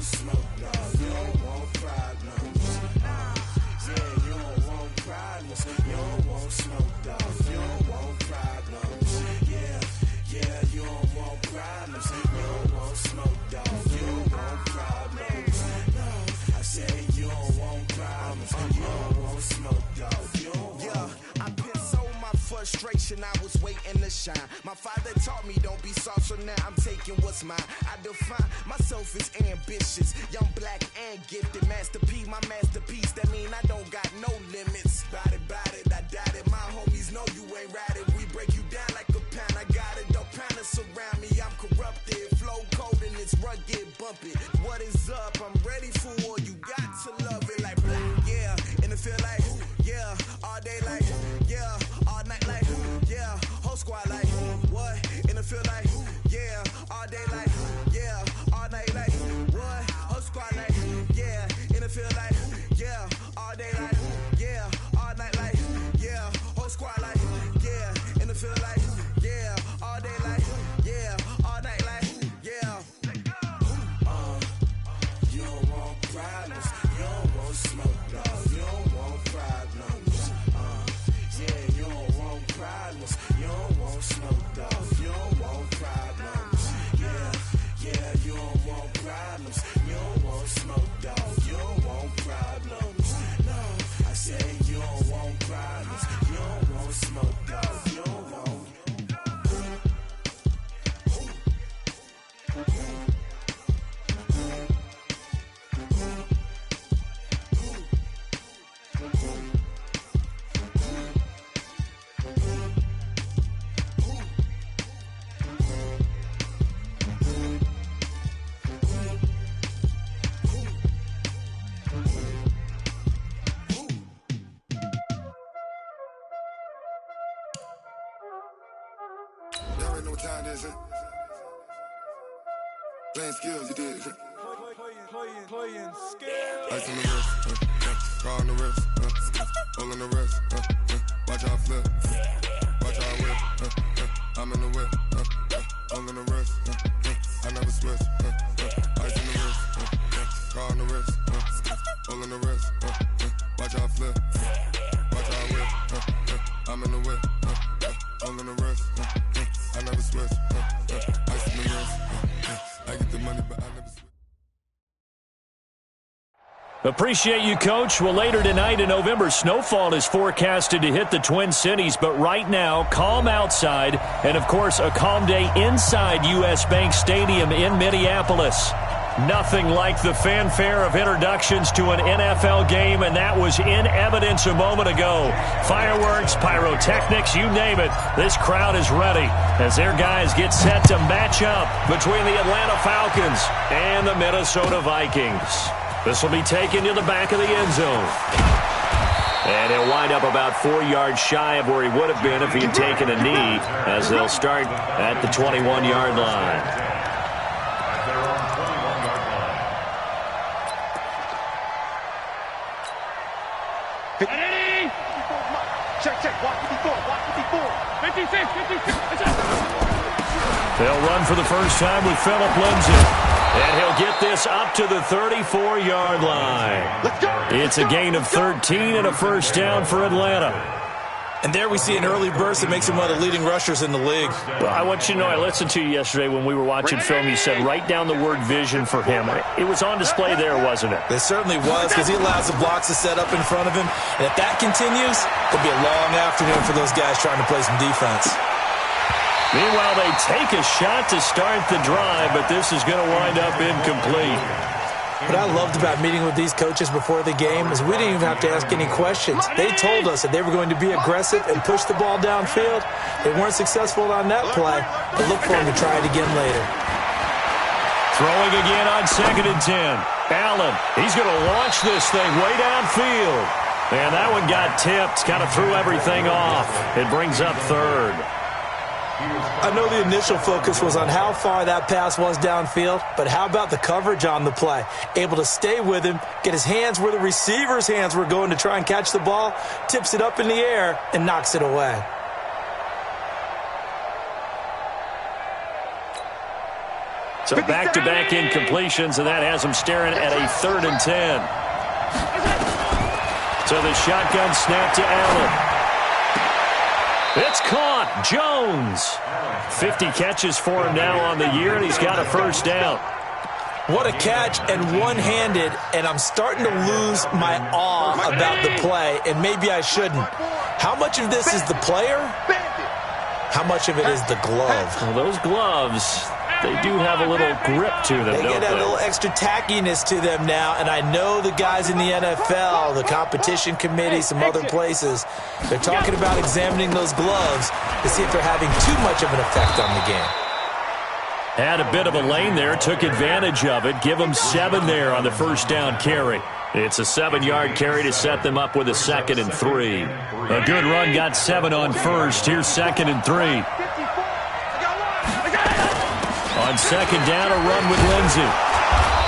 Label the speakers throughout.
Speaker 1: want smoke, dog. You don't want problems. Yeah, you don't want problems. You don't want smoke, dog. You don't want problems. Yeah, you don't want problems. You don't want smoke, dog. You don't want problems. No, I say you don't want problems. You don't want smoke, dog. You don't want. Yeah, I pissed so my frustration, I was waiting to shine. My father taught me don't be soft, so now I'm taking what's mine. I define myself as ambitious, young, black, and gifted. Master P, my masterpiece. That mean I don't got no limits. Bout it, I doubt it. My homies know you ain't ratted. We break you down like a pound. I got it, don't panic surround me. I'm corrupted, flow cold and it's rugged, bumpy. What is up? I'm ready for war. You got to love it like black, yeah. And it feel like, yeah, all day like, yeah, all night like, yeah, whole squad like, what? And it feel like, yeah, all day like, yeah, all night like, what? Whole squad like, yeah, and it feel like, yeah, all day like, yeah, all night like, yeah, whole squad like, yeah, and it feel like, yeah, all day like, yeah, all night like, yeah. You don't want problems, you don't want smoke, dog. You don't want problems. Yeah, you don't want problems, you don't want smoke, dog. You don't want problems. Yeah, you don't want problems, you don't want smoke, dog. You don't want problems. No, I say you don't want problems, you don't want smoke, dog. You don't want.
Speaker 2: Y'all already know what time it is, huh? Playing skills, you did.
Speaker 3: Playing skills.
Speaker 2: Ice on the wrist, car on the wrist, hole in the wrist, watch how I flip, watch how I whip, I'm in the whip, hole in the wrist, I never switch, ice in the wrist, car on the wrist, hole in the wrist, watch how I flip, watch how I whip, I'm in the whip, hole in the wrist, I never switch, ice in the wrist, I get the money but I never switch.
Speaker 4: Appreciate you, Coach. Well, later tonight in November, snowfall is forecasted to hit the Twin Cities, but right now, calm outside, and of course, a calm day inside U.S. Bank Stadium in Minneapolis. Nothing like the fanfare of introductions to an NFL game, and that was in evidence a moment ago. Fireworks, pyrotechnics, you name it. This crowd is ready as their guys get set to match up between the Atlanta Falcons and the Minnesota Vikings. This will be taken to the back of the end zone. And he'll wind up about 4 yards shy of where he would have been if he had taken a knee, as they'll start at the 21-yard line.
Speaker 3: Check. Walk 54. 56.
Speaker 4: They'll run for the first time with Phillip Lindsay. And he'll get this up to the 34-yard line. It's a gain of 13 and a first down for Atlanta.
Speaker 5: And there we see an early burst that makes him one of the leading rushers in the league.
Speaker 4: Well, I want you to know, I listened to you yesterday when we were watching film. You said write down the word vision for him. It was on display there, wasn't it?
Speaker 5: It certainly was, because he allows the blocks to set up in front of him. And if that continues, it'll be a long afternoon for those guys trying to play some defense.
Speaker 4: Meanwhile, they take a shot to start the drive, but this is going to wind up incomplete.
Speaker 6: What I loved about meeting with these coaches before the game is we didn't even have to ask any questions. They told us that they were going to be aggressive and push the ball downfield. They weren't successful on that play, but look for them to try it again later.
Speaker 4: Throwing again on 2nd and 10. Allen, he's going to launch this thing way downfield. And that one got tipped, kind of threw everything off. It brings up 3rd.
Speaker 6: I know the initial focus was on how far that pass was downfield, but how about the coverage on the play? Able to stay with him, get his hands where the receiver's hands were going to try and catch the ball, tips it up in the air, and knocks it away.
Speaker 4: So back-to-back incompletions, and that has him staring at a 3rd and 10. So the shotgun snap to Allen. It's caught. Jones. 50 catches for him now on the year, and he's got a first down.
Speaker 6: What a catch, and one-handed, and I'm starting to lose my awe about the play, and maybe I shouldn't. How much of this is the player? How much of it is the glove?
Speaker 4: Well, those gloves, they do have a little grip to them,
Speaker 6: They
Speaker 4: don't
Speaker 6: get a
Speaker 4: they?
Speaker 6: little extra tackiness to them now, and I know the guys in the NFL, the competition committee, some other places, they're talking about examining those gloves to see if they're having too much of an effect on the game.
Speaker 4: Had a bit of a lane there, took advantage of it. Give them 7 there on the first down carry. It's a 7-yard carry to set them up with a 2nd and 3. A good run, got 7 on first. Here's 2nd and 3. On 2nd down, a run with Lindsey.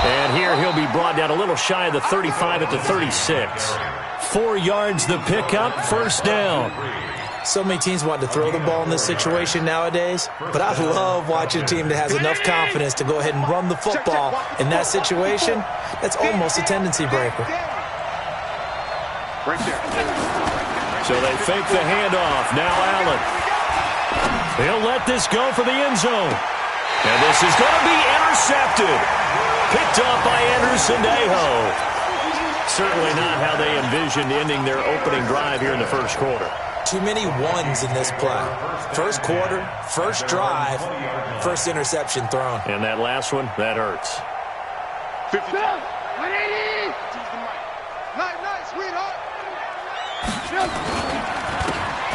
Speaker 4: And here he'll be brought down a little shy of the 35 at the 36. 4 yards the pickup, first down.
Speaker 6: So many teams want to throw the ball in this situation nowadays, but I love watching a team that has enough confidence to go ahead and run the football in that situation. That's almost a tendency breaker.
Speaker 4: So they fake the handoff. Now Allen. He'll let this go for the end zone. And this is going to be intercepted. Picked up by Anderson-Aho. Certainly not how they envisioned ending their opening drive here in the first quarter.
Speaker 6: Too many ones in this play. First quarter, first drive, first interception thrown.
Speaker 4: And that last one, that hurts.
Speaker 3: 50. 180. Nice, sweetheart.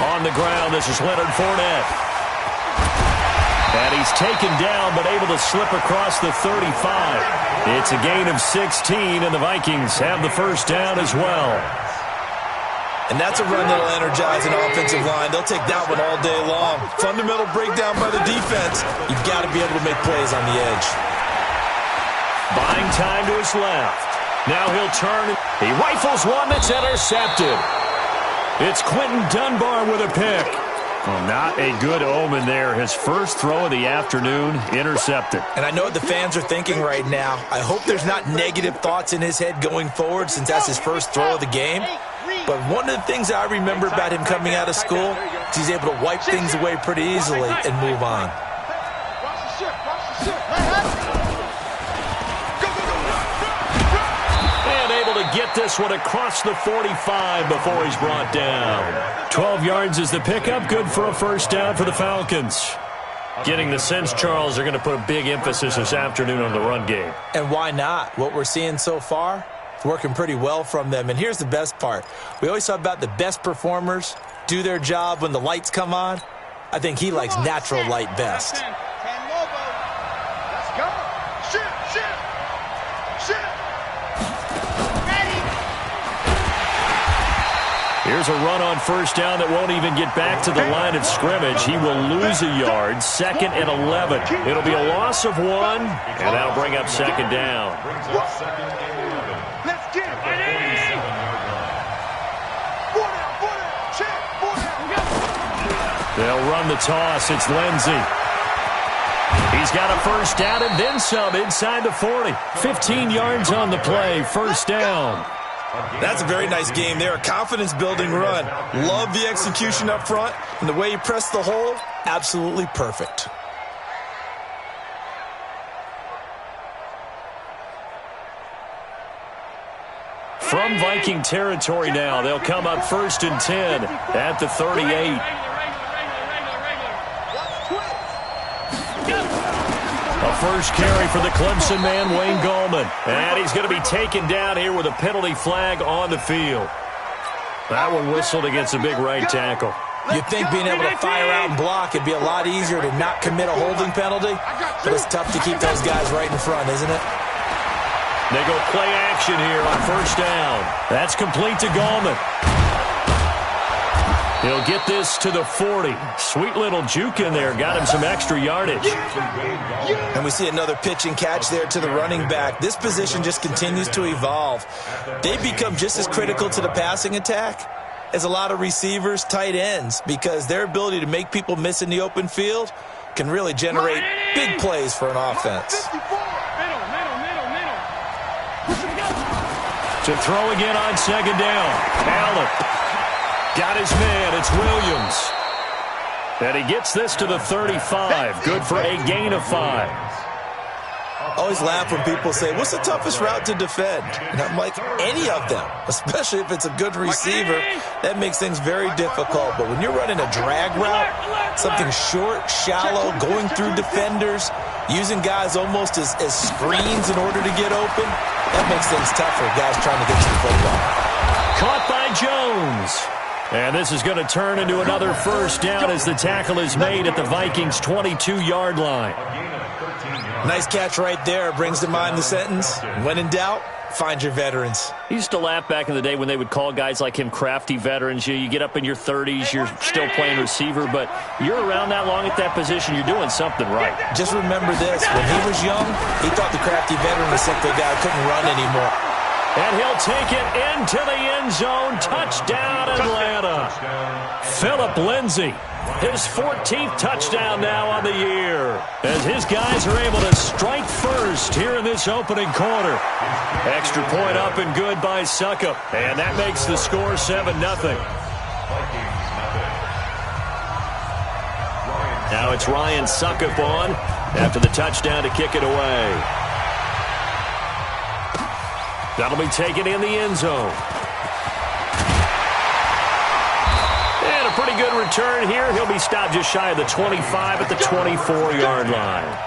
Speaker 4: On the ground, this is Leonard Fournette. And he's taken down, but able to slip across the 35. It's a gain of 16, and the Vikings have the first down as well.
Speaker 6: And that's a run that'll energize an offensive line. They'll take that one all day long. Fundamental breakdown by the defense. You've got to be able to make plays on the edge.
Speaker 4: Buying time to his left. Now he'll turn. He rifles one that's intercepted. It's Quentin Dunbar with a pick. Well, not a good omen there. His first throw of the afternoon, intercepted.
Speaker 6: And I know what the fans are thinking right now. I hope there's not negative thoughts in his head going forward since that's his first throw of the game. But one of the things I remember about him coming out of school is he's able to wipe things away pretty easily and move on.
Speaker 4: And able to get this one across the 45 before he's brought down. 12 yards is the pickup. Good for a first down for the Falcons. Getting the sense, Charles, they're going to put a big emphasis this afternoon on the run game.
Speaker 6: And why not? What we're seeing so far, it's working pretty well from them. And here's the best part. We always talk about the best performers do their job when the lights come on. I think he likes natural light best.
Speaker 3: Let's go. Shoot. Ready.
Speaker 4: Here's a run on first down that won't even get back to the line of scrimmage. He will lose a yard. 2nd and 11. It'll be a loss of 1, and that'll bring up 2nd down.
Speaker 3: Let's get it.
Speaker 4: They'll run the toss. It's Lindsey. He's got a first down and then some inside the 40. 15 yards on the play. First down.
Speaker 6: That's a very nice game there. A confidence-building run. Love the execution up front. And the way he pressed the hole, absolutely perfect.
Speaker 4: From Viking territory now, they'll come up 1st and 10 at the 38. A first carry for the Clemson man, Wayne Gallman. And he's going to be taken down here with a penalty flag on the field. That one whistled against a big right tackle.
Speaker 6: You'd think being able to fire out and block it'd be a lot easier to not commit a holding penalty, but it's tough to keep those guys right in front, isn't it?
Speaker 4: They go play action here on first down. That's complete to Gallman. He'll get this to the 40. Sweet little juke in there. Got him some extra yardage.
Speaker 6: And we see another pitch and catch there to the running back. This position just continues to evolve. They become just as critical to the passing attack as a lot of receivers, tight ends, because their ability to make people miss in the open field can really generate big plays for an offense.
Speaker 4: To throw again on second down. Allen got his man. It's Williams. And he gets this to the 35. Good for a gain of 5.
Speaker 6: I always laugh when people say, what's the toughest route to defend? And I'm like, any of them, especially if it's a good receiver. That makes things very difficult. But when you're running a drag route, something short, shallow, going through defenders, using guys almost as screens in order to get open, that makes things tough for guys trying to get to the football. Caught
Speaker 4: by Jones. And this is going to turn into another first down as the tackle is made at the Vikings' 22-yard line.
Speaker 6: Nice catch right there. Brings to mind the sentence, when in doubt, find your veterans.
Speaker 4: He used to laugh back in the day when they would call guys like him crafty veterans. You get up in your 30s, you're still playing receiver, but you're around that long at that position, you're doing something right.
Speaker 6: Just remember this. When he was young, he thought the crafty veteran was simply a guy who couldn't run anymore.
Speaker 4: And he'll take it into the end zone. Touchdown, Atlanta. Phillip Lindsay, his 14th touchdown now on the year, as his guys are able to strike first here in this opening quarter. Extra point up and good by Succop, and that makes the score 7-0. Now it's Ryan Succop on after the touchdown to kick it away. That'll be taken in the end zone. And a pretty good return here. He'll be stopped just shy of the 25 at the 24-yard line.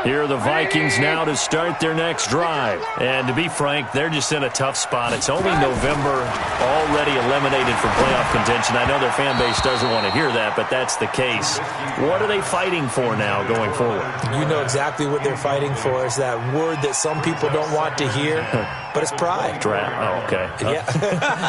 Speaker 4: Here are the Vikings now to start their next drive. And to be frank, they're just in a tough spot. It's only November, already eliminated from playoff contention. I know their fan base doesn't want to hear that, but that's the case. What are they fighting for now going forward?
Speaker 6: You know exactly what they're fighting for. It's that word that some people don't want to hear, but it's pride.
Speaker 4: Draft. Oh, okay.
Speaker 6: Yeah.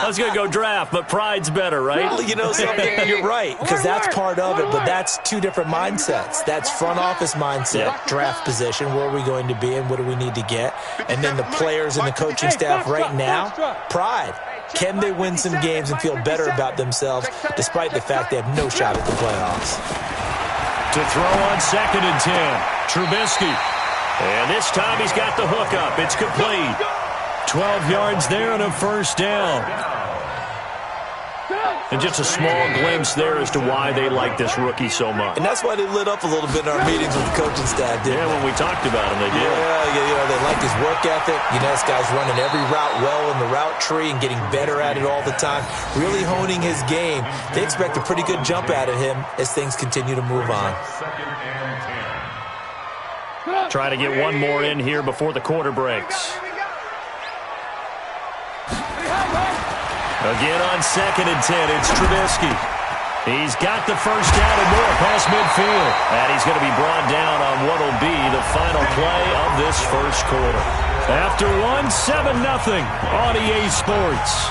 Speaker 4: I was going to go draft, but pride's better, right?
Speaker 6: Well, you know something? You're right, because that's part of it, but that's two different mindsets. That's front office mindset, draft position, where are we going to be and what do we need to get? And then the players and the coaching staff right now, pride. Can they win some games and feel better about themselves despite the fact they have no shot at the playoffs?
Speaker 4: To throw on 2nd and 10, Trubisky. And this time he's got the hook up. It's complete. 12 yards there and a first down. And just a small glimpse there as to why they like this rookie so much.
Speaker 6: And that's why they lit up a little bit in our meetings with the coaching staff, didn't they?
Speaker 4: When we talked about him, they did.
Speaker 6: Yeah, they like his work ethic. You know, this guy's running every route well in the route tree and getting better at it all the time, really honing his game. They expect a pretty good jump out of him as things continue to move on.
Speaker 4: Try to get one more in here before the quarter breaks. Again on 2nd and 10, it's Trubisky. He's got the first down and more past midfield. And he's going to be brought down on what will be the final play of this first quarter. After 7-0 on EA Sports.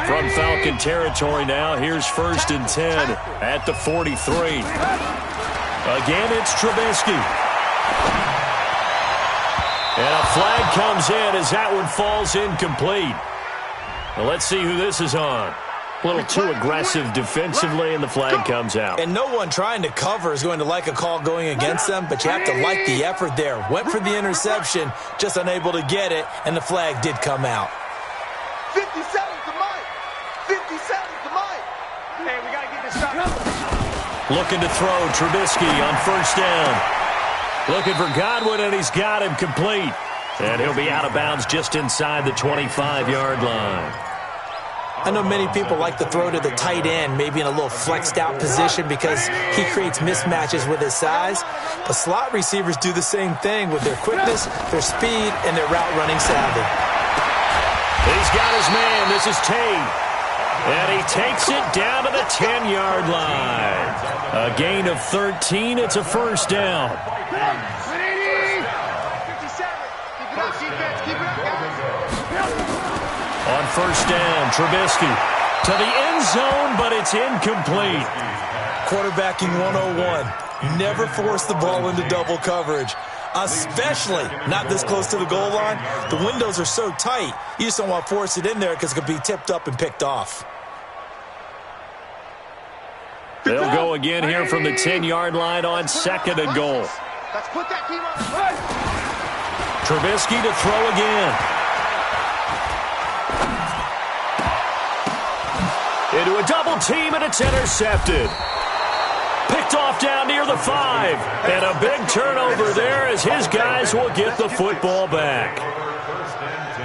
Speaker 4: From Falcon territory now, here's 1st and 10 at the 43. Again, it's Trubisky. And a flag comes in as that one falls incomplete. Well, let's see who this is on. A little too aggressive defensively, and the flag comes out.
Speaker 6: And no one trying to cover is going to like a call going against them, but you have to like the effort there. Went for the interception, just unable to get it, and the flag did come out.
Speaker 3: 50 seconds to Mike. 50 seconds to Mike. Hey, we got to get this shot.
Speaker 4: Looking to throw, Trubisky on first down. Looking for Godwin, and he's got him complete. And he'll be out of bounds just inside the 25-yard line.
Speaker 6: I know many people like to throw to the tight end, maybe in a little flexed out position because he creates mismatches with his size. But slot receivers do the same thing with their quickness, their speed, and their route running savvy.
Speaker 4: He's got his man. This is Tate. And he takes it down to the 10-yard line. A gain of 13. It's a first down.
Speaker 3: 57. Keep it up, defense. Keep it up, guys.
Speaker 4: On first down, Trubisky to the end zone, but it's incomplete.
Speaker 6: Quarterbacking 101.
Speaker 5: Never force the ball into double coverage, especially not this close to the goal line. The windows are so tight, you just don't want to force it in there because it could be tipped up and picked off.
Speaker 4: They'll go again here from the 10-yard line on 2nd and goal.
Speaker 3: Let's put that team on.
Speaker 4: Trubisky to throw again. Into a double team, and it's intercepted. Picked off down near the 5. And a big turnover there as his guys will get the football back.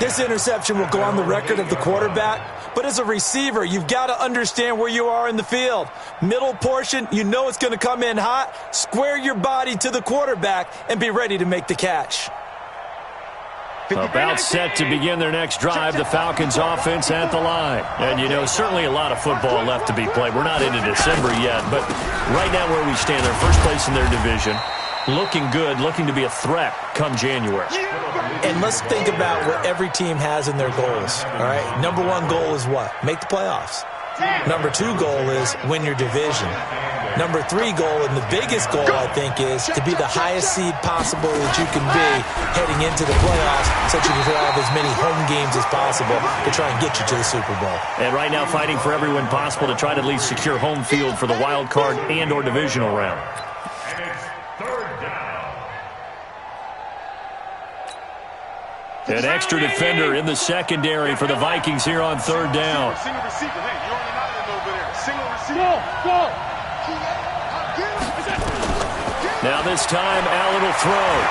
Speaker 5: This interception will go on the record of the quarterback, but as a receiver, you've got to understand where you are in the field. Middle portion, you know it's going to come in hot. Square your body to the quarterback and be ready to make the catch.
Speaker 4: About set to begin their next drive, the Falcons offense at the line. And, you know, certainly a lot of football left to be played. We're not into December yet, but right now where we stand, they're first place in their division. Looking good, looking to be a threat come January.
Speaker 5: And let's think about what every team has in their goals, all right? Number 1 goal is what? Make the playoffs. Number 2 goal is win your division. Number 3 goal, and the biggest goal, I think, is to be the highest seed possible that you can be heading into the playoffs so that you can have as many home games as possible to try and get you to the Super Bowl.
Speaker 4: And right now fighting for every win possible to try to at least secure home field for the wild card and or divisional round. An extra defender in the secondary for the Vikings here on 3rd down.
Speaker 3: Single receiver. Hey, you already know that over there. Single receiver. Go.
Speaker 4: Now this time, Allen will throw.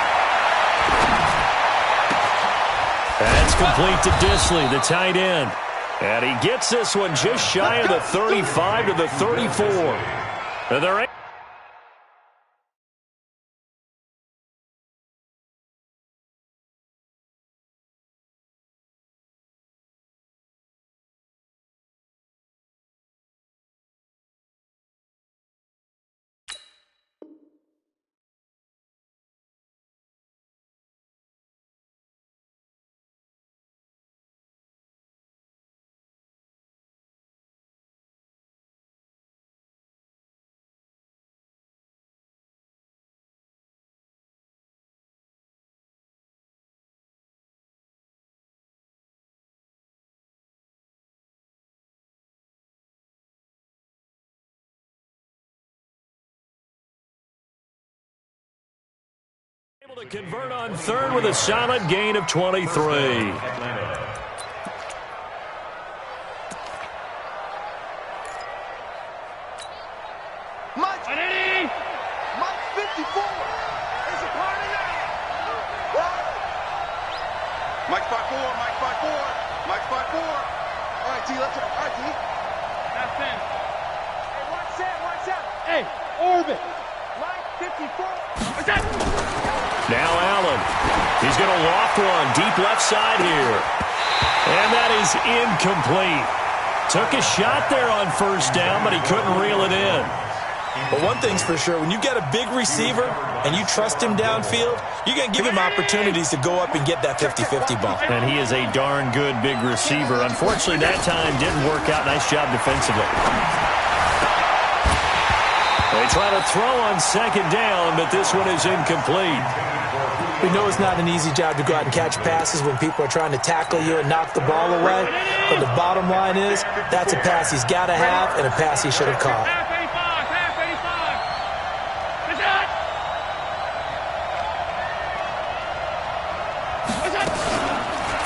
Speaker 4: That's complete to Disley, the tight end. And he gets this one just shy of the 35 to the 34. And they're able to convert on 3rd with a solid gain of 23.
Speaker 3: Mike 54 is a part of that. Mike 54. Mike 54. All right, D, let's go. All right, D. That's in. Hey, watch out. Hey, orbit. Mike 54. What's that?
Speaker 4: Now Allen. He's going to loft one deep left side here. And that is incomplete. Took a shot there on 1st down, but he couldn't reel it in.
Speaker 5: But one thing's for sure, when you got a big receiver and you trust him downfield, you're going to give him opportunities to go up and get that 50-50 ball.
Speaker 4: And he is a darn good big receiver. Unfortunately, that time didn't work out. Nice job defensively. They try to throw on 2nd down, but this one is incomplete.
Speaker 5: We know it's not an easy job to go out and catch passes when people are trying to tackle you and knock the ball away. But the bottom line is, that's a pass he's got to have and a pass he should have caught.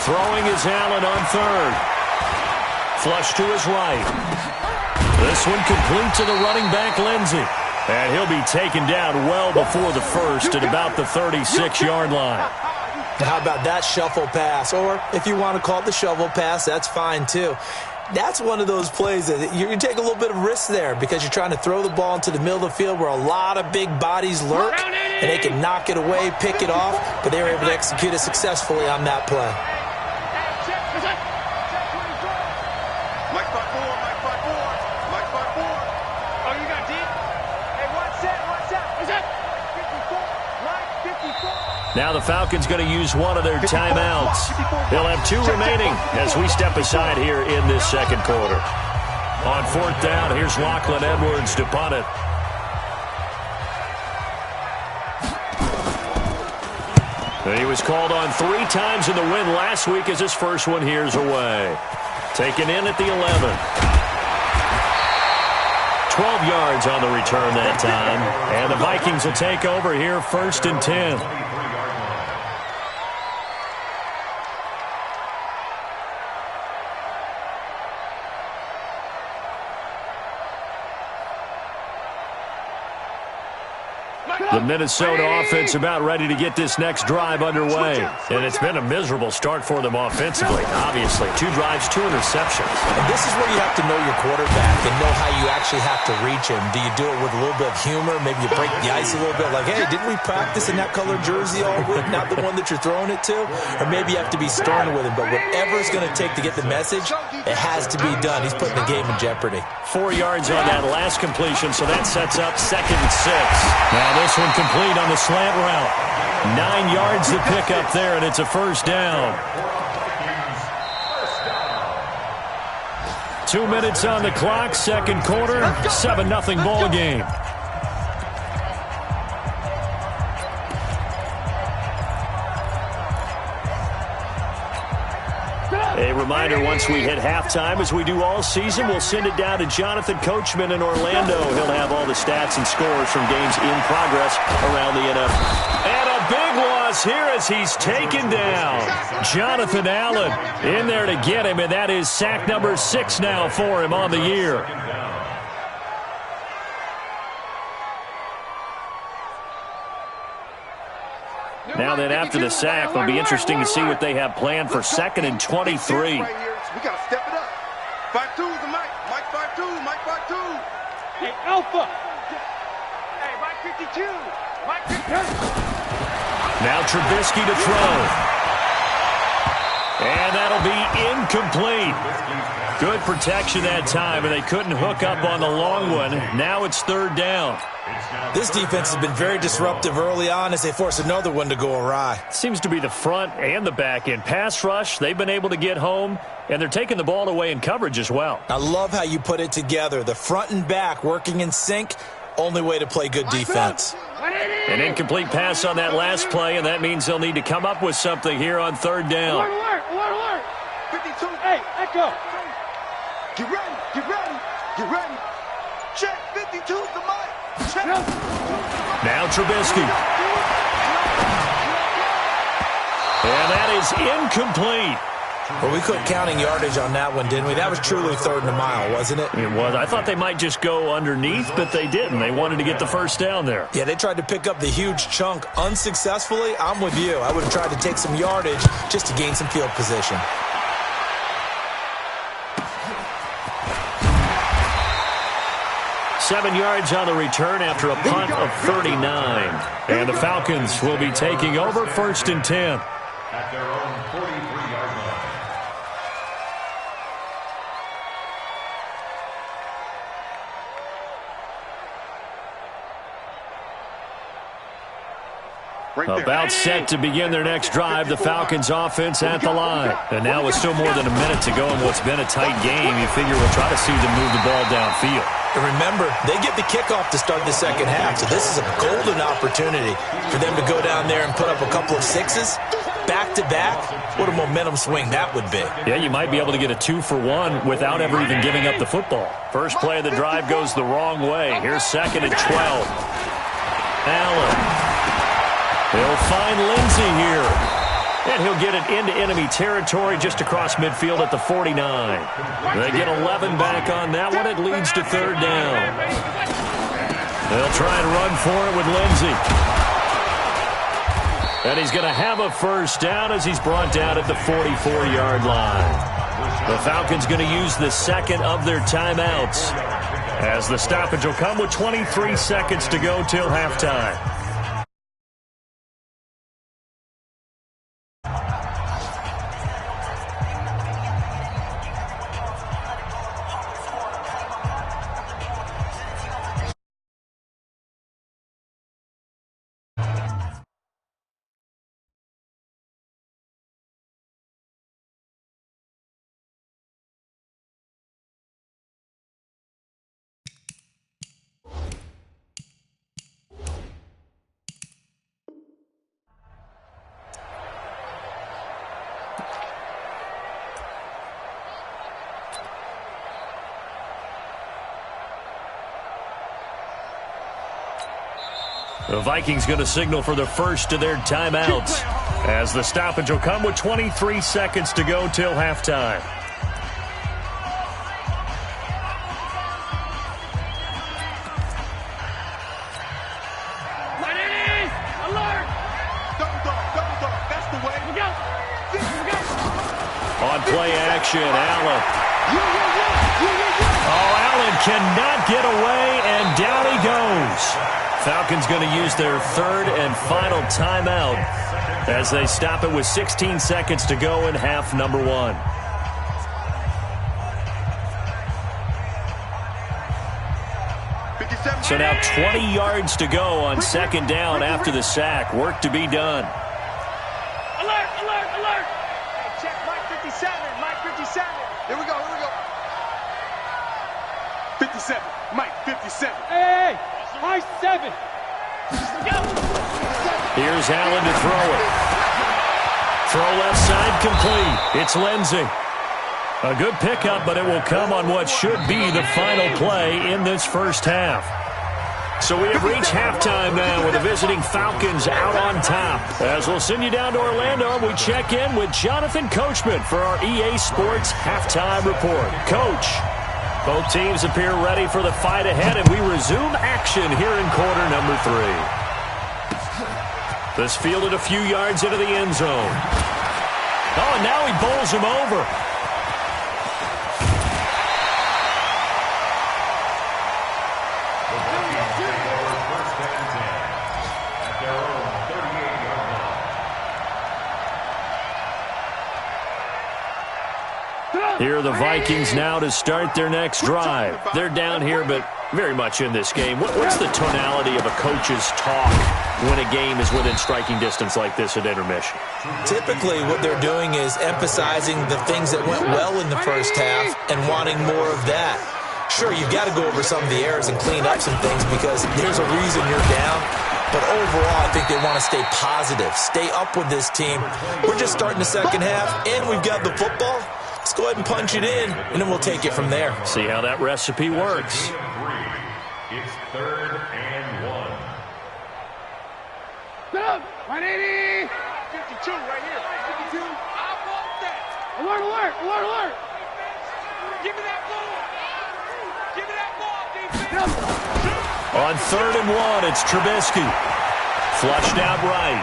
Speaker 4: Throwing is Allen on 3rd. Flush to his right. This one complete to the running back, Lindsey. And he'll be taken down well before the 1st at about the 36-yard line.
Speaker 5: How about that shuffle pass? Or if you want to call it the shovel pass, that's fine too. That's one of those plays that you take a little bit of risk there because you're trying to throw the ball into the middle of the field where a lot of big bodies lurk, and they can knock it away, pick it off, but they were able to execute it successfully on that play.
Speaker 4: Now the Falcons going to use one of their timeouts. They'll have 2 remaining as we step aside here in this 2nd quarter. On 4th down, here's Lachlan Edwards to punt it. He was called on 3 times in the win last week as his first one here's away. Taken in at the 11. 12 yards on the return that time. And the Vikings will take over here 1st and 10. The Minnesota offense about ready to get this next drive underway. And it's been a miserable start for them offensively, obviously. 2 drives, 2 interceptions.
Speaker 6: And this is where you have to know your quarterback and know how you actually have to reach him. Do you do it with a little bit of humor? Maybe you break the ice a little bit like, hey, didn't we practice in that color jersey all week, not the one that you're throwing it to? Or maybe you have to be stern with him. But whatever it's going to take to get the message, it has to be done. He's putting the game in jeopardy.
Speaker 4: 4 yards on that last completion, so that sets up 2nd and 6. Now this one complete on the slant route. 9 yards to pick up there, and it's a first down. 2 minutes on the clock, second quarter, 7-0 ball game. A reminder, once we hit halftime, as we do all season, we'll send it down to Jonathan Coachman in Orlando. He'll have all the stats and scores from games in progress around the NFL. And a big loss here as he's taken down. Jonathan Allen in there to get him, and that is sack number 6 now for him on the year. Now then, after the sack, it'll be interesting to see what they have planned for 2nd and 23.
Speaker 3: We got to step it up. 5-2 the Mike. Mike 5-2. Mike 5-2. Hey, Alpha. Hey, Mike 52. Mike 52.
Speaker 4: Now Trubisky to throw. And that'll be incomplete. Good protection that time, and they couldn't hook up on the long one. Now it's 3rd down.
Speaker 6: This defense has been very disruptive early on as they force another one to go awry.
Speaker 4: Seems to be the front and the back end. Pass rush, they've been able to get home, and they're taking the ball away in coverage as well.
Speaker 6: I love how you put it together. The front and back working in sync, only way to play good defense.
Speaker 4: An incomplete pass on that last play, and that means they'll need to come up with something here on 3rd down.
Speaker 3: Alert. 52. Hey, Echo. Get ready. Get ready. Get ready. Check 52's the mic. Check.
Speaker 4: Now Trubisky. And that is incomplete.
Speaker 6: Well, we quit counting yardage on that one, didn't we? That was truly 3rd and a mile, wasn't it?
Speaker 4: It was. I thought they might just go underneath, but they didn't. They wanted to get the first down there.
Speaker 6: Yeah, they tried to pick up the huge chunk unsuccessfully. I'm with you. I would have tried to take some yardage just to gain some field position.
Speaker 4: Seven yards on the return after a punt of 39. And the Falcons will be taking over 1st and 10.
Speaker 7: At their own 43-yard line.
Speaker 4: About set to begin their next drive, the Falcons offense at the line. And now with still more than a minute to go in what's been a tight game, you figure we'll try to see them move the ball downfield.
Speaker 6: And remember, they get the kickoff to start the second half, so this is a golden opportunity for them to go down there and put up a couple of sixes back-to-back. What a momentum swing that would be.
Speaker 4: Yeah, you might be able to get a 2-for-1 without ever even giving up the football. First play of the drive goes the wrong way. Here's 2nd and 12. Allen. He'll find Lindsey here. And he'll get it into enemy territory just across midfield at the 49. They get 11 back on that one. It leads to 3rd down. They'll try and run for it with Lindsey. And he's going to have a first down as he's brought down at the 44-yard line. The Falcons going to use the second of their timeouts as the stoppage will come with 23 seconds to go till halftime. The Vikings going to signal for the first of their timeouts as the stoppage will come with 23 seconds to go till halftime. On play action, Allen. Oh, Allen cannot get away, and down he goes. Falcons going to use their third and final timeout as they stop it with 16 seconds to go in half number one. So now 20 yards to go on second down after the sack. Work to be done.
Speaker 3: Alert, alert, alert. Hey, check Mike 57, Mike 57. Here we go, here we go. 57, Mike 57. Hey, Mike 7.
Speaker 4: Here's Allen to throw it. Throw left side complete. It's Lindsey. A good pickup, but it will come on what should be the final play in this first half. So we have reached halftime now with the visiting Falcons out on top. As we'll send you down to Orlando, we check in with Jonathan Coachman for our EA Sports Halftime Report. Coach, both teams appear ready for the fight ahead, and we resume action here in quarter number 3. This fielded a few yards into the end zone. Oh, and now he bowls him over. Here are the Vikings now to start their next drive. They're down here, but very much in this game. What's the tonality of a coach's talk when a game is within striking distance like this at intermission?
Speaker 6: Typically, what they're doing is emphasizing the things that went well in the first half and wanting more of that. Sure, you've got to go over some of the errors and clean up some things because there's a reason you're down. But overall, I think they want to stay positive, stay up with this team. We're just starting the second half, and we've got the football. Let's go ahead and punch it in, and then we'll take it from there.
Speaker 4: See how that recipe works.
Speaker 7: It's 3rd and 1.
Speaker 3: Go! 180! 52 right here. 52. I want that. Alert, alert, alert, alert. Give me that ball. Give me that ball, defense.
Speaker 4: On 3rd and 1, it's Trubisky. Flushed out right.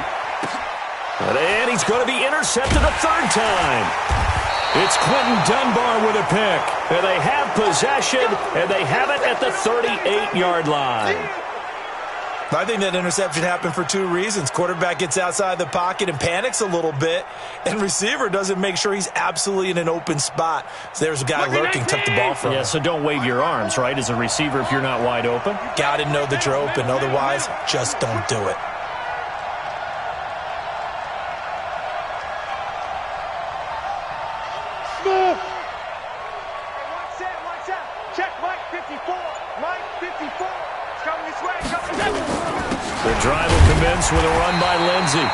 Speaker 4: And he's going to be intercepted a third time. It's Quentin Dunbar with a pick. And they have possession, and they have it at the 38-yard line.
Speaker 6: I think that interception happened for two reasons. Quarterback gets outside the pocket and panics a little bit, and receiver doesn't make sure he's absolutely in an open spot. So there's a guy lurking, took the ball from him.
Speaker 4: Yeah, so don't wave your arms, right, as a receiver if you're not wide open?
Speaker 6: Got to know that you're open. Otherwise, just don't do it.
Speaker 4: The drive will commence with a run by Lindsey.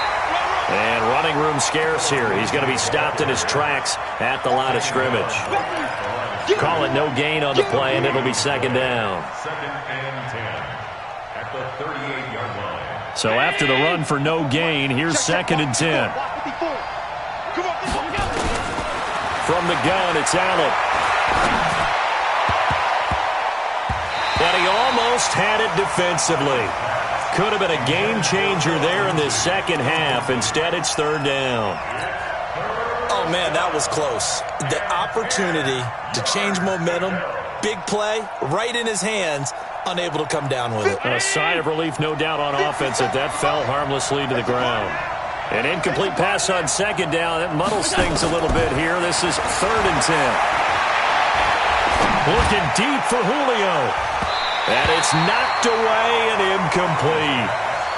Speaker 4: And running room scarce here. He's going to be stopped in his tracks at the line of scrimmage. Call it no gain on the play, and it'll be second down.
Speaker 7: 2nd and 10 at the 38-yard line.
Speaker 4: So after the run for no gain, here's 2nd and 10. From the gun, it's Allen. And he almost had it defensively. Could have been a game changer there in this second half. Instead, it's 3rd down.
Speaker 6: Oh, man, that was close. The opportunity to change momentum, big play, right in his hands, unable to come down with it.
Speaker 4: A sigh of relief, no doubt, on offense that fell harmlessly to the ground. An incomplete pass on second down. That muddles things a little bit here. This is 3rd and 10. Looking deep for Julio. And it's knocked away and incomplete.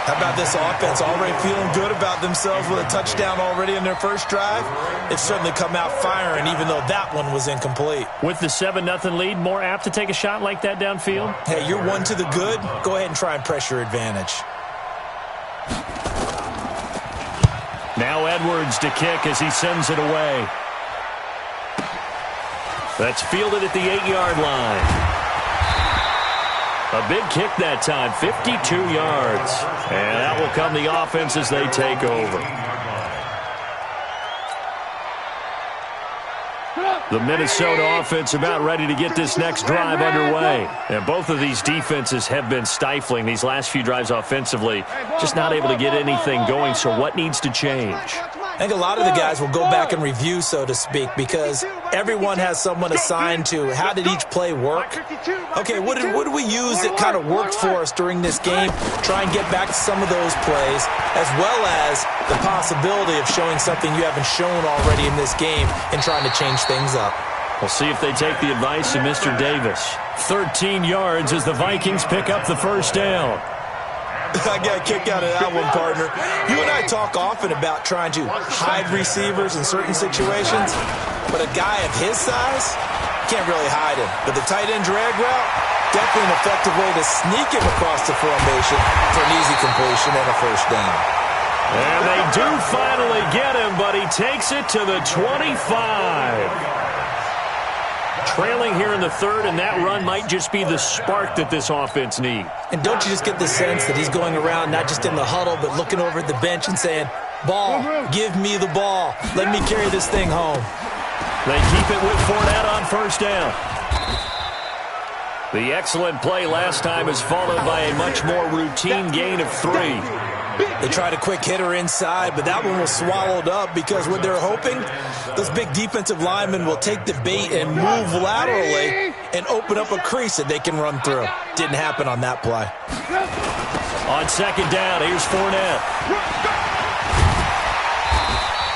Speaker 6: How about this offense already feeling good about themselves with a touchdown already in their first drive? They've certainly come out firing, even though that one was incomplete.
Speaker 4: With the 7-0 lead, more apt to take a shot like that downfield?
Speaker 6: Hey, you're one to the good. Go ahead and try and press your advantage.
Speaker 4: Now Edwards to kick as he sends it away. That's fielded at the 8-yard line. A big kick that time, 52 yards. And that will come the offense as they take over. The Minnesota offense about ready to get this next drive underway. And both of these defenses have been stifling these last few drives offensively. Just not able to get anything going, so what needs to change?
Speaker 6: I think a lot of the guys will go back and review, so to speak, because everyone has someone assigned to how did each play work. Okay, what did we use that kind of worked for us during this game? Try and get back to some of those plays, as well as the possibility of showing something you haven't shown already in this game and trying to change things up.
Speaker 4: We'll see if they take the advice of Mr. Davis. 13 yards as the Vikings pick up the first down.
Speaker 6: I got a kick out of that one, partner. You and I talk often about trying to hide receivers in certain situations, but a guy of his size can't really hide him. But the tight end drag route, definitely an effective way to sneak him across the formation for an easy completion and a first down.
Speaker 4: And they do finally get him, but he takes it to the 25. Trailing here in the third, and that run might just be the spark that this offense needs.
Speaker 6: And don't you just get the sense that he's going around not just in the huddle, but looking over at the bench and saying, ball, give me the ball. Let me carry this thing home.
Speaker 4: They keep it with Fournette on first down. The excellent play last time is followed by a much more routine gain of 3.
Speaker 6: They tried a quick hitter inside, but that one was swallowed up because what they're hoping, those big defensive linemen will take the bait and move laterally and open up a crease that they can run through. Didn't happen on that play.
Speaker 4: On second down, here's Fournette.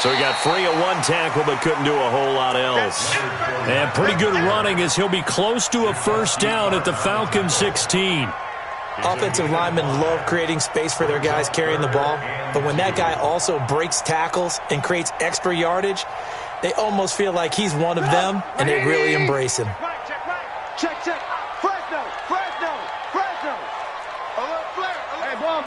Speaker 4: So he got free of one tackle but couldn't do a whole lot else. And pretty good running as he'll be close to a first down at the Falcons 16.
Speaker 6: Offensive linemen love creating space for their guys carrying the ball, but when that guy also breaks tackles and creates extra yardage, they almost feel like he's one of them, and they really embrace him.
Speaker 3: Check. Fresno. A little flare. Hey, ball.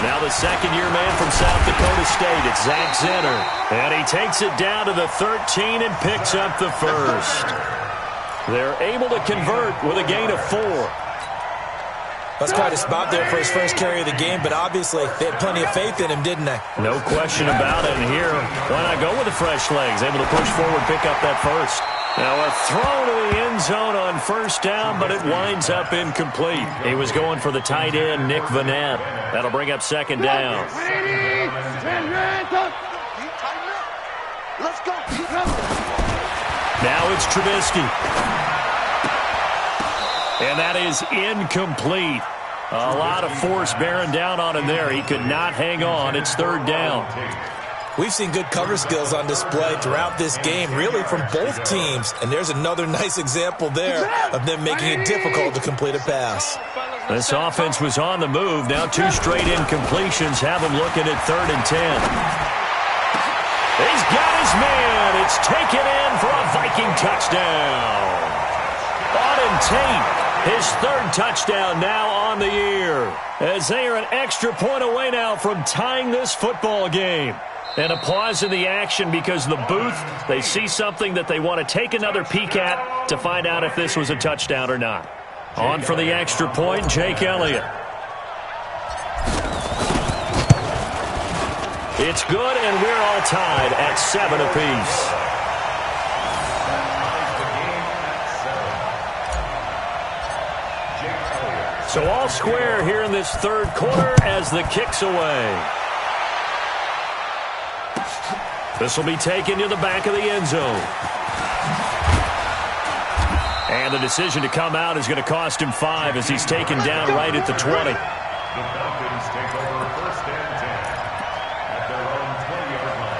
Speaker 4: Now the second-year man from South Dakota State, it's Zach Zenner. And he takes it down to the 13 and picks up the first. They're able to convert with a gain of 4.
Speaker 6: That's quite a spot there for his first carry of the game, but obviously they had plenty of faith in him, didn't they?
Speaker 4: No question about it. And here, why not go with the fresh legs? Able to push forward, pick up that first. Now a throw to the end zone on first down, but it winds up incomplete. He was going for the tight end, Nick Vanette. That'll bring up second down.
Speaker 3: Let's go.
Speaker 4: Now it's Trubisky. And that is incomplete. A lot of force bearing down on him there. He could not hang on. It's third down.
Speaker 6: We've seen good cover skills on display throughout this game, really from both teams. And there's another nice example there of them making it difficult to complete a pass.
Speaker 4: This offense was on the move. Now 2 straight incompletions have him looking at 3rd and 10. He's got his man. It's taken in for a Viking touchdown. Auden Tate, his 3rd touchdown now on the year, as they are an extra point away now from tying this football game. And a pause in the action because the booth, they see something that they want to take another peek at to find out if this was a touchdown or not. On for the extra point, Jake Elliott. It's good, and we're all tied at 7 apiece. So all square here in this third quarter as the kick's away. This will be taken to the back of the end zone. And the decision to come out is going to cost him 5 as he's taken down right at the 20.
Speaker 7: The Falcons take over 1st and 10 at their own 20-yard line.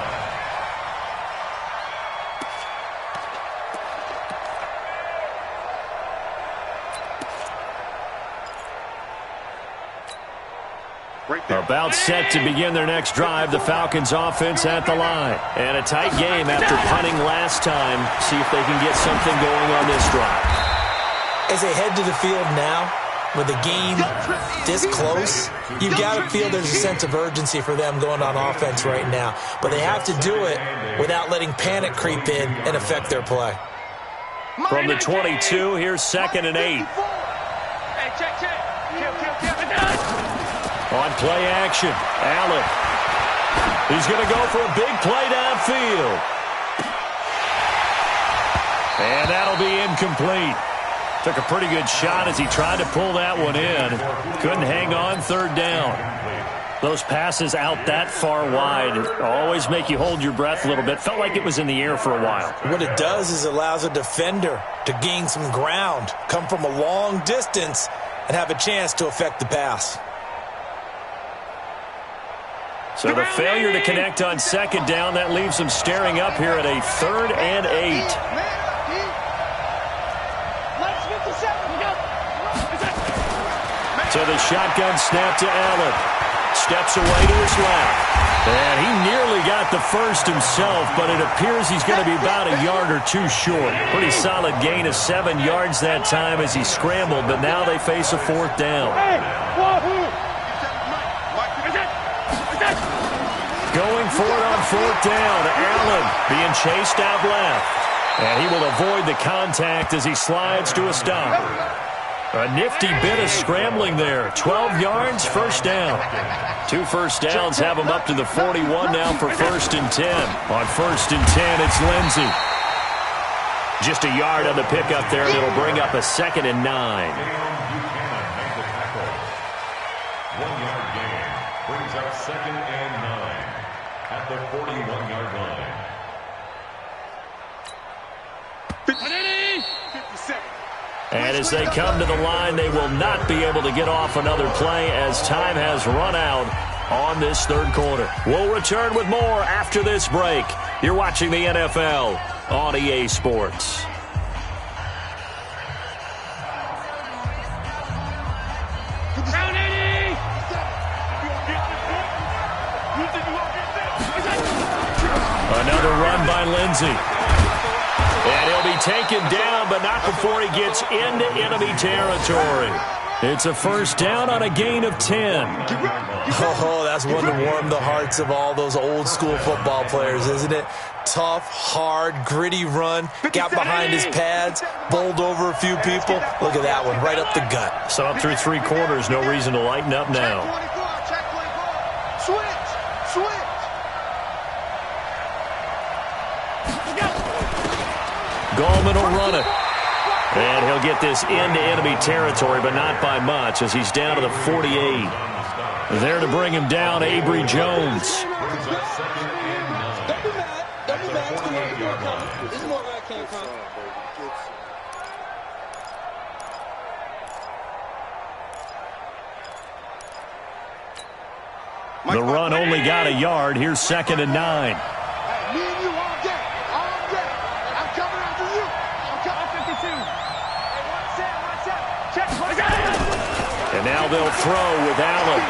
Speaker 4: About set to begin their next drive, the Falcons offense at the line. And a tight game after punting last time. See if they can get something going on this drive.
Speaker 6: As they head to the field now, with the game this close, you've got to feel there's a sense of urgency for them going on offense right now. But they have to do it without letting panic creep in and affect their play.
Speaker 4: From the 22, here's 2nd and 8.
Speaker 3: Hey, check.
Speaker 4: On play action, Allen. He's going to go for a big play downfield. And that'll be incomplete. Took a pretty good shot as he tried to pull that one in. Couldn't hang on 3rd down. Those passes out that far wide always make you hold your breath a little bit. Felt like it was in the air for a while.
Speaker 6: What it does is allows a defender to gain some ground, come from a long distance, and have a chance to affect the pass.
Speaker 4: So the failure to connect on 2nd down, that leaves them staring up here at a 3rd and 8. So the shotgun snap to Allen. Steps away to his left. And he nearly got the first himself, but it appears he's going to be about a yard or two short. Pretty solid gain of 7 yards that time as he scrambled, but now they face a 4th down. Going for it on 4th down. Allen being chased out left. And he will avoid the contact as he slides to a stop. A nifty bit of scrambling there. 12 yards, 1st down. 2 first downs have him up to the 41 now for 1st and 10. On 1st and 10, it's Lindsey. Just a yard on the pickup there, and it'll bring up a 2nd and 9.
Speaker 7: 1 yard gain brings up 2nd and 9 at the 41-yard line.
Speaker 3: 57.
Speaker 4: And as they come to the line, they will not be able to get off another play as time has run out on this 3rd quarter. We'll return with more after this break. You're watching the NFL on EA Sports. Another run by Lindsey. And he'll be taken down, but not before he gets into enemy territory. It's a 1st down on a gain of 10.
Speaker 6: Oh, that's one to warm the hearts of all those old-school football players, isn't it? Tough, hard, gritty run. Got behind his pads, bowled over a few people. Look at that one, right up the gut.
Speaker 4: So up through 3 quarters, no reason to lighten up now.
Speaker 3: Check 24. Switch.
Speaker 4: Gallman will run it. And he'll get this into enemy territory, but not by much as he's down to the 48. There to bring him down, Avery Jones. The run only got a yard. Here's 2nd and 9. And now they'll throw with Allen.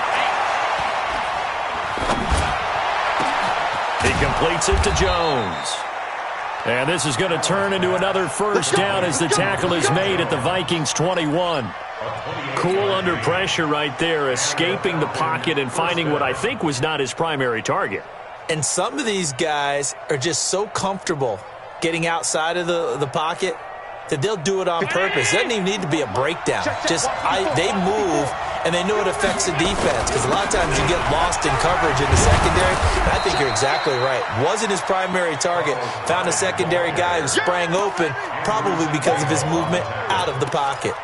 Speaker 4: He completes it to Jones. And this is going to turn into another 1st down as the tackle is made at the Vikings 21. Cool under pressure right there, escaping the pocket and finding what I think was not his primary target.
Speaker 6: And some of these guys are just so comfortable getting outside of the pocket that they'll do it on purpose. It doesn't even need to be a breakdown. They move, and they know it affects the defense, because a lot of times you get lost in coverage in the secondary, and I think you're exactly right. Wasn't his primary target. Found a secondary guy who sprang open, probably because of his movement out of the pocket.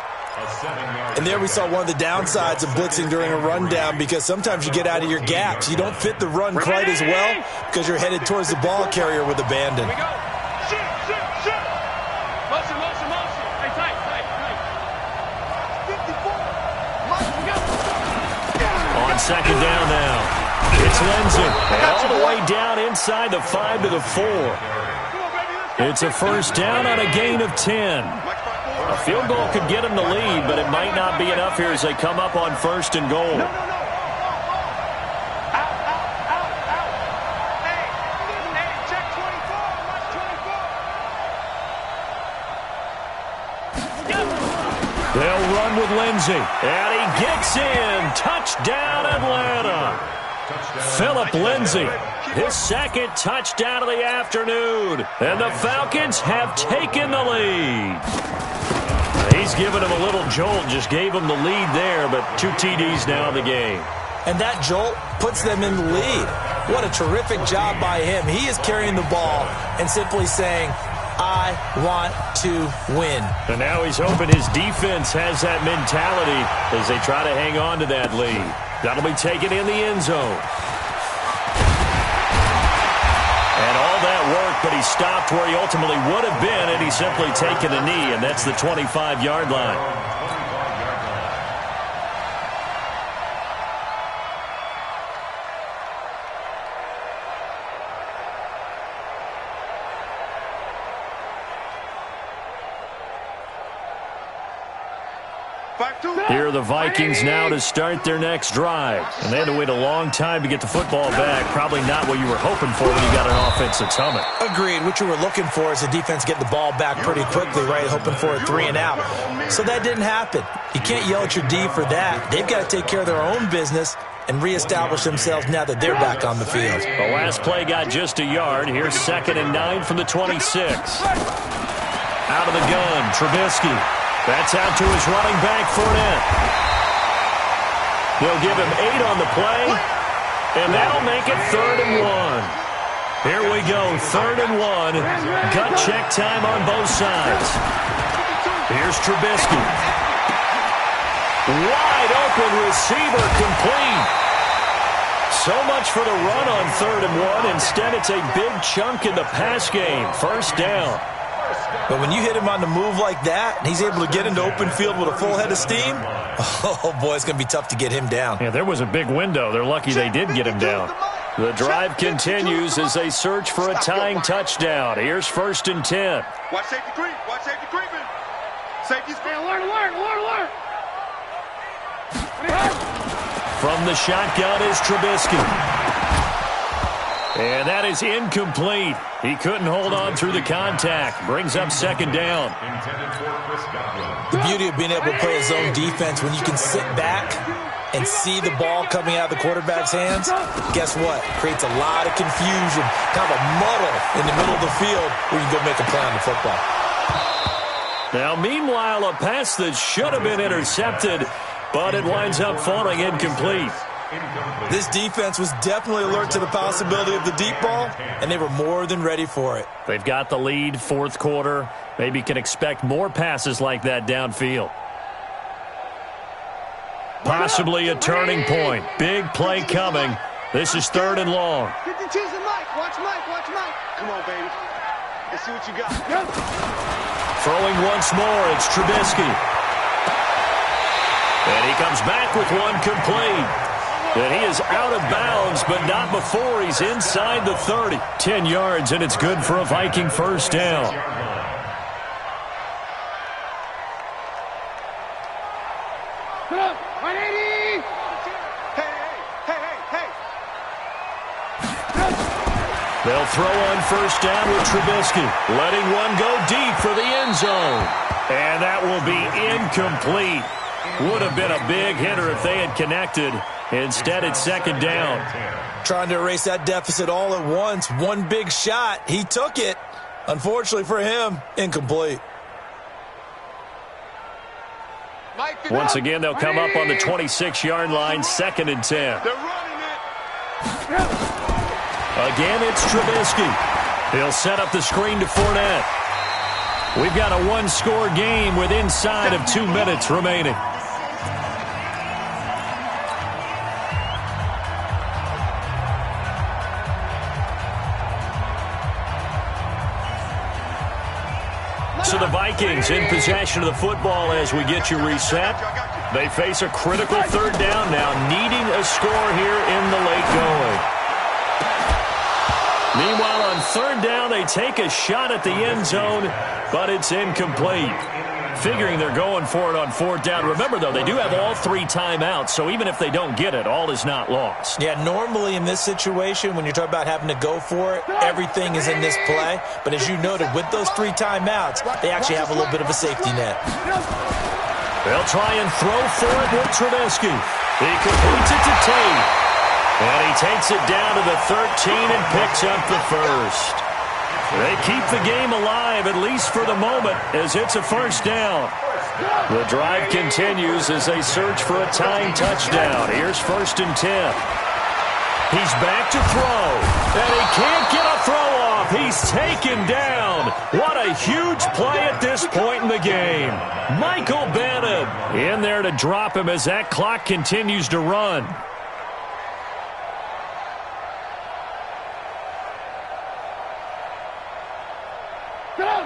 Speaker 6: And there we saw one of the downsides of blitzing during a rundown, because sometimes you get out of your gaps. You don't fit the run quite as well because you're headed towards the ball carrier with abandon.
Speaker 4: On 2nd down now, it's Lindsey. All the way down inside the 5 to the 4. It's a 1st down on a gain of 10. A field goal could get him the lead, but it might not be enough here as they come up on 1st and goal. They'll run with Lindsey, and he gets in. Touchdown, Atlanta. Philip Lindsey his second touchdown of the afternoon. And the Falcons have taken the lead. He's given him a little jolt, just gave him the lead there, but 2 TDs now in the game.
Speaker 6: And that jolt puts them in the lead. What a terrific job by him. He is carrying the ball and simply saying, I want to win.
Speaker 4: And now he's hoping his defense has that mentality as they try to hang on to that lead. That'll be taken in the end zone. And all that work, but he stopped where he ultimately would have been, and he's simply taken a knee, and that's the 25-yard line. Here are the Vikings now to start their next drive. And they had to wait a long time to get the football back. Probably not what you were hoping for when you got an offense that's humming.
Speaker 6: Agreed. What you were looking for is the defense get the ball back pretty quickly, right? Hoping for a 3 and out. So that didn't happen. You can't yell at your D for that. They've got to take care of their own business and reestablish themselves now that they're back on the field.
Speaker 4: The last play got just a yard. Here's 2nd and 9 from the 26. Out of the gun, Trubisky. That's out to his running back, Fournette. They'll give him 8 on the play, and that'll make it 3rd and 1. Here we go, 3rd and 1. Gut check time on both sides. Here's Trubisky. Wide open receiver, complete. So much for the run on 3rd and 1. Instead, it's a big chunk in the pass game. 1st down.
Speaker 6: But when you hit him on the move like that, and he's able to get into open field with a full head of steam, oh, boy, it's going to be tough to get him down.
Speaker 4: Yeah, there was a big window. They're lucky they did get him down. The drive continues as they search for a tying touchdown. Here's 1st and 10.
Speaker 3: Watch safety creep. Watch safety creeping. Safety's alert.
Speaker 4: From the shotgun is Trubisky. And that is incomplete. He couldn't hold on through the contact. Brings up 2nd down.
Speaker 6: The beauty of being able to play a zone defense when you can sit back and see the ball coming out of the quarterback's hands, guess what? Creates a lot of confusion, kind of a muddle in the middle of the field where you can go make a play on the football.
Speaker 4: Now, meanwhile, a pass that should have been intercepted, but it winds up falling incomplete.
Speaker 6: This defense was definitely alert to the possibility of the deep ball, and they were more than ready for it.
Speaker 4: They've got the lead, 4th quarter. Maybe can expect more passes like that downfield. Possibly a turning point. Big play coming. This is 3rd and long.
Speaker 3: Watch Mike. Come on, baby. Let's see what you got.
Speaker 4: Throwing once more, it's Trubisky. And he comes back with one complete. And he is out of bounds, but not before he's inside the 30. 10 yards, and it's good for a Viking 1st down.
Speaker 3: Hey.
Speaker 4: They'll throw on 1st down with Trubisky, letting one go deep for the end zone. And that will be incomplete. Would have been a big hitter if they had connected. Instead, it's 2nd down.
Speaker 6: Trying to erase that deficit all at once. One big shot. He took it. Unfortunately for him, incomplete.
Speaker 4: Once again, they'll come up on the 26-yard line, 2nd and 10.
Speaker 3: They're running it.
Speaker 4: Again, it's Trubisky. He'll set up the screen to Fournette. We've got a 1-score game with inside of 2 minutes remaining. So the Vikings in possession of the football as we get you reset. They face a critical 3rd down now, needing a score here in the late going. Meanwhile, on 3rd down, they take a shot at the end zone, but it's incomplete. Figuring they're going for it on 4th down. Remember, though, they do have all 3 timeouts, so even if they don't get it, all is not lost.
Speaker 6: Yeah, normally in this situation, when you're talking about having to go for it, everything is in this play. But as you noted, with those 3 timeouts, they actually have a little bit of a safety net.
Speaker 4: They'll try and throw for it with Trubisky. He completes it to Tate. And he takes it down to the 13 and picks up the first. They keep the game alive, at least for the moment, as it's a first down. The drive continues as they search for a tying touchdown. Here's 1st and 10. He's back to throw, and he can't get a throw off. He's taken down. What a huge play at this point in the game. Michael Bennett in there to drop him as that clock continues to run.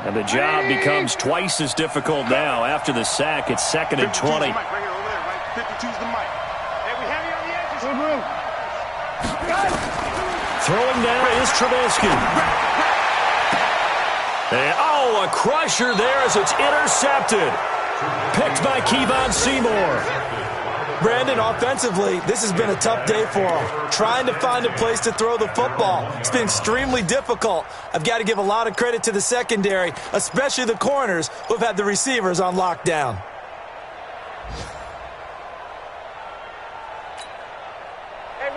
Speaker 4: And the job becomes twice as difficult now after the sack. It's 2nd and 20. Throwing down is Trubisky. And, a crusher there as it's intercepted. Picked by Kevon Seymour.
Speaker 6: Brandon, offensively, this has been a tough day for him. Trying to find a place to throw the football. It's been extremely difficult. I've got to give a lot of credit to the secondary, especially the corners who have had the receivers on lockdown.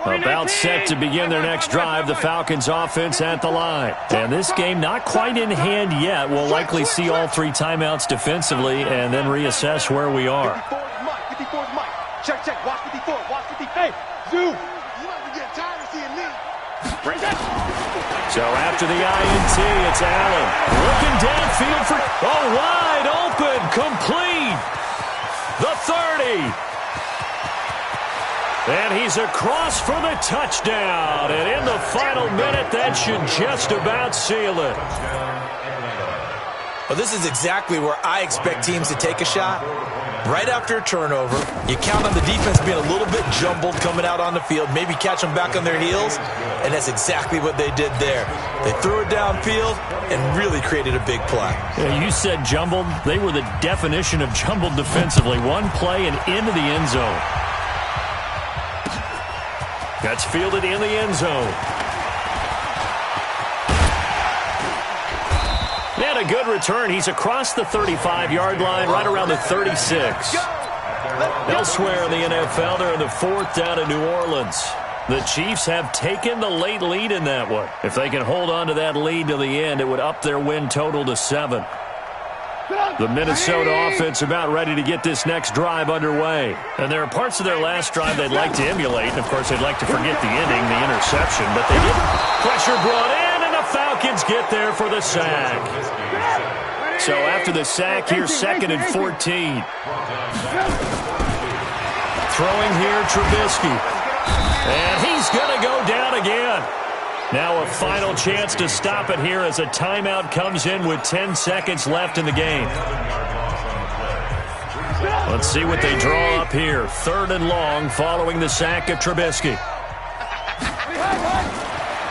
Speaker 4: About set to begin their next drive, the Falcons offense at the line. And this game not quite in hand yet. We'll likely see all 3 timeouts defensively and then reassess where we are.
Speaker 3: 54's Mike. Check, watch 54, watch 50. Hey, Zoo! You have to get tired of seeing me. Bring that.
Speaker 4: So after the INT, it's Allen. Looking downfield for, wide open, complete. The 30. And he's across for the touchdown. And in the final minute, that should just about seal it.
Speaker 6: Well, this is exactly where I expect teams to take a shot. Right after a turnover, you count on the defense being a little bit jumbled coming out on the field, maybe catch them back on their heels, and that's exactly what they did there. They threw it downfield and really created a big play.
Speaker 4: Yeah, you said jumbled. They were the definition of jumbled defensively. One play and into the end zone. That's fielded in the end zone. And a good return. He's across the 35-yard line, right around the 36. Elsewhere in the NFL, they're in the 4th down in New Orleans. The Chiefs have taken the late lead in that one. If they can hold on to that lead to the end, it would up their win total to 7. The Minnesota offense about ready to get this next drive underway. And there are parts of their last drive they'd like to emulate. And, of course, they'd like to forget the ending, the interception. But they didn't. Pressure brought in, and the Falcons get there for the sack. So after the sack, here's 2nd and 14. Throwing here, Trubisky. And he's going to go down again. Now a final chance to stop it here as a timeout comes in with 10 seconds left in the game. Let's see what they draw up here. 3rd and long following the sack of Trubisky.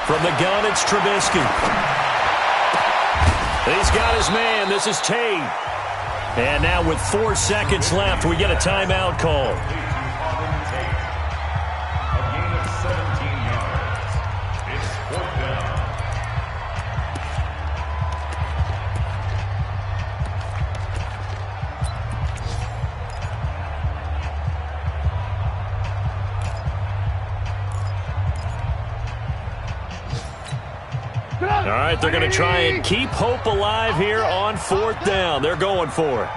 Speaker 4: From the gun, it's Trubisky. He's got his man. This is Tate. And now with 4 seconds left, we get a timeout call. All right, they're going to try and keep hope alive here on 4th down. They're going for it.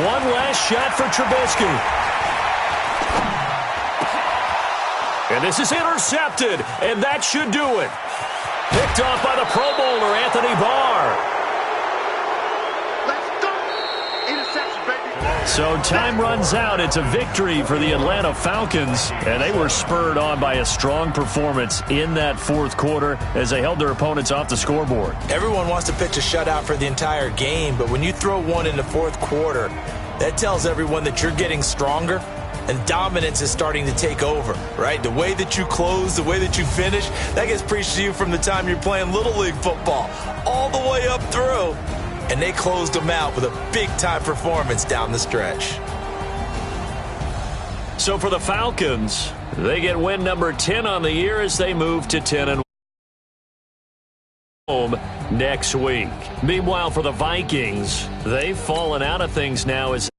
Speaker 4: One last shot for Trubisky. And this is intercepted, and that should do it. Picked off by the Pro Bowler, Anthony Barr. So time runs out. It's a victory for the Atlanta Falcons, and they were spurred on by a strong performance in that 4th quarter as they held their opponents off the scoreboard.
Speaker 6: Everyone wants to pitch a shutout for the entire game, but when you throw one in the 4th quarter, that tells everyone that you're getting stronger and dominance is starting to take over, right? The way that you close, the way that you finish, that gets preached to you from the time you're playing Little League football all the way up through. And they closed them out with a big-time performance down the stretch.
Speaker 4: So for the Falcons, they get win number 10 on the year as they move to 10-1 home next week. Meanwhile, for the Vikings, they've fallen out of things now as